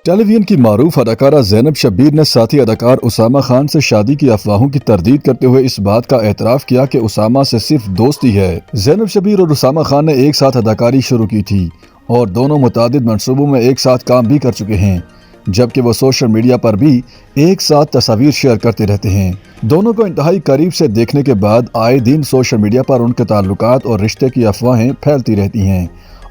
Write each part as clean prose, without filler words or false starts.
Tele vision की मारूफ अदाकारा ज़ैनब शब्बीर ने साथी अदाकार उसामा खान से शादी की अफवाहों की तरदीद करते हुए इस बात का एतराफ़ किया कि उसामा से सिर्फ दोस्ती है। ज़ैनब शब्बीर और उसामा खान ने एक साथ अदाकारी शुरू की थी और दोनों मुतादिद मंसूबों में एक साथ काम भी कर चुके हैं, जबकि वो सोशल मीडिया पर भी एक साथ तस्वीर शेयर करते रहते हैं। दोनों को इंतहाई करीब से देखने के बाद आए दिन सोशल मीडिया पर उनके ताल्लुकात और रिश्ते की अफवाहें फैलती रहती हैं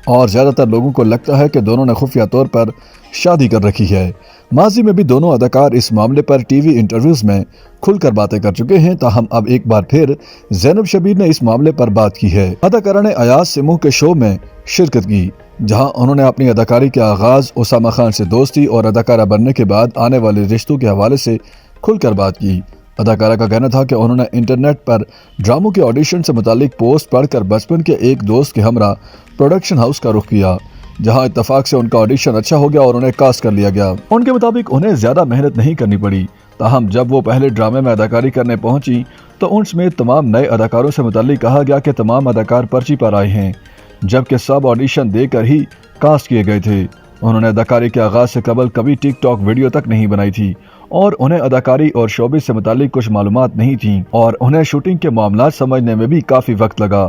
और ज़्यादातर लोगों को लगता है कि दोनों ने खुफिया तौर पर शादी कर रखी है। माजी में भी दोनों अदाकार इस मामले पर टीवी इंटरव्यूज़ में खुलकर बातें कर चुके हैं, ताहम अब एक बार फिर ज़ैनब शब्बीर ने इस मामले पर बात की है। अदाकारा ने अयाज सिमू के शो में शिरकत की, जहां उन्होंने अपनी अदाकारी के आगाज़ उसामा खान से दोस्ती और अदाकारा बनने के बाद आने वाले रिश्तों के हवाले से खुलकर बात की। अदाकारा का कहना था कि उन्होंने इंटरनेट पर ड्रामों के ऑडिशन से मुतालिक पोस्ट पढ़कर बचपन के एक दोस्त के हमरा प्रोडक्शन हाउस का रुख किया, जहां इत्तफाक से उनका ऑडिशन अच्छा हो गया और उन्हें कास्ट कर लिया गया। उनके मुताबिक उन्हें ज्यादा मेहनत नहीं करनी पड़ी, ताहम जब वो पहले ड्रामे में अदाकारी करने पहुंची तो उन समेत तमाम नए अदाकारों से मुतालिक कहा गया कि तमाम अदाकार पर्ची पर आए हैं, जबकि सब ऑडिशन देकर ही कास्ट किए गए थे। उन्होंने अदाकारी के आगाज से कबल कभी टिकटॉक वीडियो तक नहीं बनाई थी और उन्हें अदाकारी और शोबिस से मुतालिक कुछ मालूमात नहीं थी और उन्हें शूटिंग के मामलात समझने में भी काफी वक्त लगा।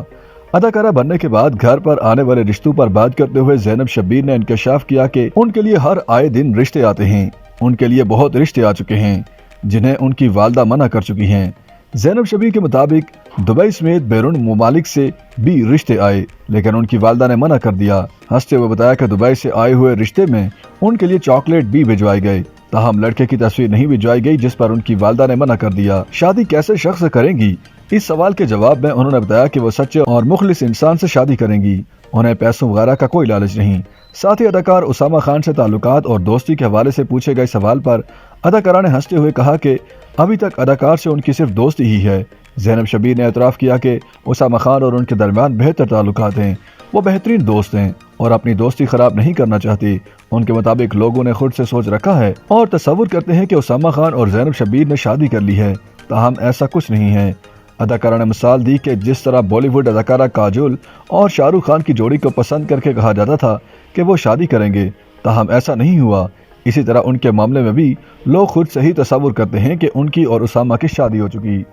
अदाकारा बनने के बाद घर पर आने वाले रिश्तों पर बात करते हुए ज़ैनब शब्बीर ने इंकशाफ किया कि उनके लिए हर आए दिन रिश्ते आते हैं। उनके लिए बहुत रिश्ते आ चुके हैं जिन्हें उनकी वालदा मना कर चुकी हैं। ज़ैनब शब्बीर के मुताबिक दुबई समेत बैरून मुमालिक से भी रिश्ते आए, लेकिन उनकी वालदा ने मना कर दिया। हंसते हुए बताया कि दुबई से आए हुए रिश्ते में उनके लिए चॉकलेट भी भिजवाए गए, ताहम लड़के की तस्वीर नहीं भिजवाई गई, जिस पर उनकी वालदा ने मना कर दिया। शादी कैसे शख्स करेंगी, इस सवाल के जवाब में उन्होंने बताया कि वो सच्चे और मुखलिस इंसान से शादी करेंगी, उन्हें पैसों वगैरह का कोई लालच नहीं। साथ ही अदाकार उसामा खान से ताल्लुकात और दोस्ती के हवाले से पूछे गए सवाल पर अदाकारा ने हंसते हुए कहा कि अभी तक अदाकार से उनकी सिर्फ दोस्ती ही है। ज़ैनब शब्बीर ने एतराफ़ किया कि उसामा खान और उनके दरमियान बेहतर ताल्लुकात हैं, वो बेहतरीन दोस्त हैं और अपनी दोस्ती खराब नहीं करना चाहती। उनके मुताबिक लोगों ने खुद से सोच रखा है और तसव्वुर करते हैं कि उसामा खान और ज़ैनब शब्बीर ने शादी कर ली है, ताहम ऐसा कुछ नहीं है। अदाकारा ने मिसाल दी कि जिस तरह बॉलीवुड अदाकारा काजोल और शाहरुख खान की जोड़ी को पसंद करके कहा जाता था कि वो शादी करेंगे, ताहम ऐसा नहीं हुआ। इसी तरह उनके मामले में भी लोग खुद से ही तसव्वुर करते हैं कि उनकी और उसामा की शादी हो चुकी।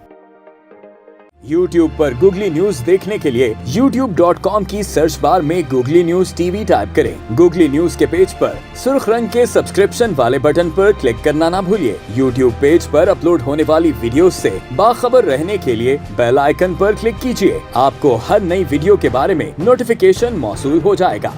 YouTube पर गूगली न्यूज देखने के लिए youtube.com की सर्च बार में गूगली न्यूज टीवी टाइप करें। गूगली न्यूज के पेज पर सुर्ख रंग के सब्सक्रिप्शन वाले बटन पर क्लिक करना ना भूलिए। YouTube पेज पर अपलोड होने वाली वीडियोस से बाखबर रहने के लिए बेल आइकन पर क्लिक कीजिए। आपको हर नई वीडियो के बारे में नोटिफिकेशन मौसूल हो जाएगा।